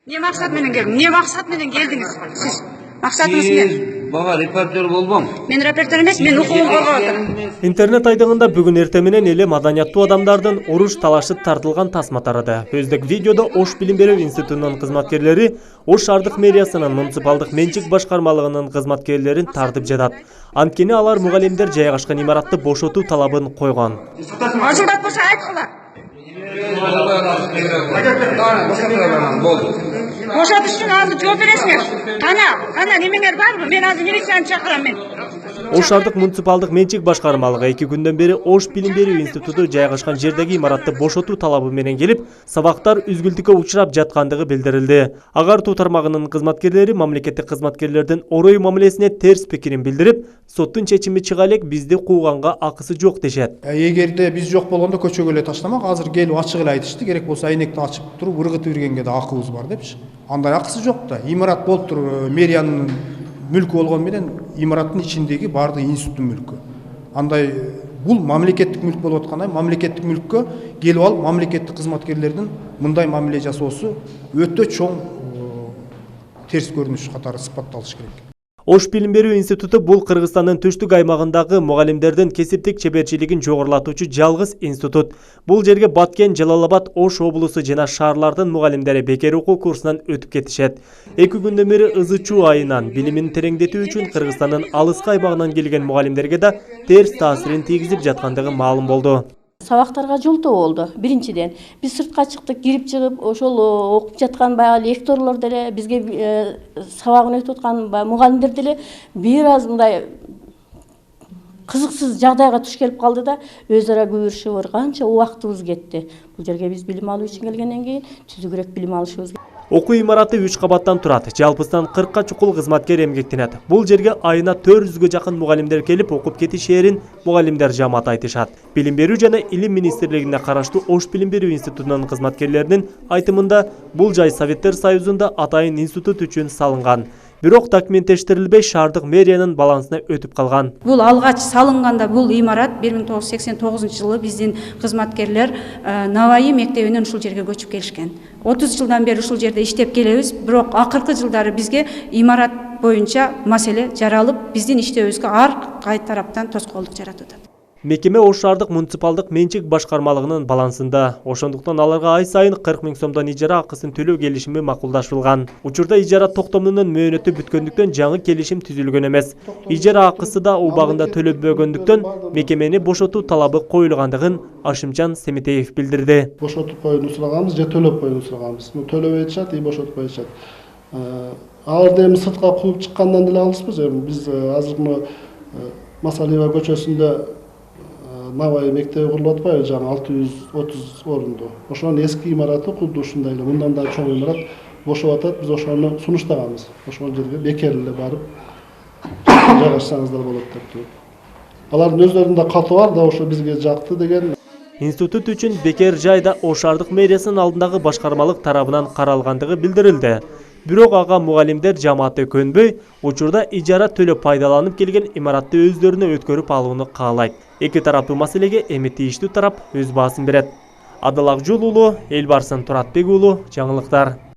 Не максат менен келдиңиз? Не максат менен келдиңиз? Сиз максатыңыз не? Бага репортер болбом. Мен репортер эмес, мен укугун коргоп атам. Интернет айдыңында бүгін эртең менен эле маданияттуу адамдардын уруш талашып тартылган тасма тарады. Өздүк видеодо Ош билим берүү институтунун кызматкерлери Ош шаардык мэриясынын муниципалдык менчик башкармалыгынын кызматкерлерин тартып жатат. Анткени алар мугалимдер жайгашкан имаратты бошотуу талабын койгон. Ажылдап болсо айткыла. Бошотуш үчүн азыр жооп бересиңер. Кана немеңер барбы? Мен азыр милицияны чакырам мен. Ош шаардык муниципалдык менчик башкармалыгы 2 күндөн бери Ош билим берүү институту жайгашкан жердеги имаратты бошотуу талабы менен келип, сабактар үзгүлтүккө учурап жаткандыгы билдирилди. Агартуу тармагынын кызматкерлери мамлекеттик кызматкерлердин орой мамилесине терс пикирин билдирип, соттун чечими чыга элек бизди кууганга акысы жок дешет. Эгерде биз жок болгондо көчөгө эле таштамак, азыр келип ачык эле айтышты, керек болсо айнекти ачып туруп ыргытып бергенге да акыбыз бар депчи. Андай акысы жок да. Имарат болуп туруп мэриянын мүлкү болгон менен имараттын ичиндеги бардык институттун мүлкү. Андай бул мамлекеттик мүлк болуп аткандай, мамлекеттик мүлккө келип алып мамлекеттик кызматкерлердин мындай мамиле жасоосу өтө чоң терс көрүнүш катары сыпатталыш керек. Ош билим берүү институту бул Кыргызстандын түштүк аймагындагы мугалимдердин кесиптик чеберчилигин жогорулатуучу жалгыз институт. Бул жерге Баткен, Жалал-Абад, Ош облусу жана шаарлардын мугалимдери бекер окуу курсунан өтүп кетишет. 2 күндөн бери ызы-чуу айынан билимин тереңдетүү үчүн Кыргызстандын алыскы аймагынан келген мугалимдерге да терс таасирин тийгизип жаткандыгы маалым болду. Сабактарга жолтоо болду. Биринчиден биз сыртка чыктык, кирип чыгып, ошол окуп жаткан баягы лекторлор деле, бизге сабагын өтүп аткан мугалимдер деле бир аз мындай кызыксыз жагдайга туш келип калды да, өз ара күбүрүшүп канча убактыбыз кетти. Бул жерге биз билим алуу үчүн келгенден кийин түзүгүрөөк билим алышыбыз керек. Окуу имараты 3 кабаттан турат. Жалпысынан 40ка чукул кызматкер эмгектенет. Бул жерге айына 400гө жакын мугалимдер келип окуп кетишээрин мугалимдер жамааты айтышат. Билим берүү жана илим министрлигине караштуу Ош билим берүү институтунун кызматкерлеринин айтымында бул жай Советтер Союзунда атайын институт үчүн салынган. Бирок документтештирилбей шаардык мэриянын балансына өтүп калган. Бул алгач салынганда бул имарат 1989 жылы биздин кызматкерлер Навайы мектебинен ушул жерге көчүп келишкен. 30 жылдан бери ушул жерде иштеп келебиз, бирок акыркы жылдары бизге имарат боюнча маселе жаралып, биздин иштөөбүзгө ар кай тараптан тоскоолдук жаратып атат. Мекеме Ош шаардык муниципалдык менчик башкармалыгынын балансында. Ошондуктан аларга ай сайын 40 000 сомдон ижара акысын төлөө келишими макулдашылган. Учурда ижара токтомунун мөөнөтү бүткөндүктөн жаңы келишим түзүлгөн эмес. Ижара акысы да убагында төлөбөгөндүктөн мекемени бошотуу талабы коюлгандыгын Ашимжан Семетеев билдирди. Бошотуп коюуну сураганбыз же төлөп коюуну сураганбыз. Төлөбөй атышат, бошотуп коюшат. Аларды эми сыртка кууп чыккандан деле алыспыз. Биз азыр Масалиева көчөсүндө Навай мектеби курулуп атпайбы, жаңы 630 орунду. Ошонун эски имараты кудду ушундай эле, мындан да чоң имарат бошоп атат. Биз ошону сунуштаганбыз. Ошол жерге бекер эле барып жайгашсаңыздар болот деп. Алардын өздөрүнүн каты бар да, ошо бизге жакты деген. Институт үчүн бекер жайда Ош шаардык мэриясынын алдындагы башкармалык тарабынан каралгандыгы билдирилди. Бирок ага мугалимдер жамааты көнбөй, учурда ижара төлөп пайдаланып келген имаратты өздөрүнө өткөрүп алууну каалайт. Эки тараптуу маселеге эми тийиштүү тарап өз баасын берет. Адыл Акжол уулу, Элбарсын Туратбек уулу, жаңылыктар.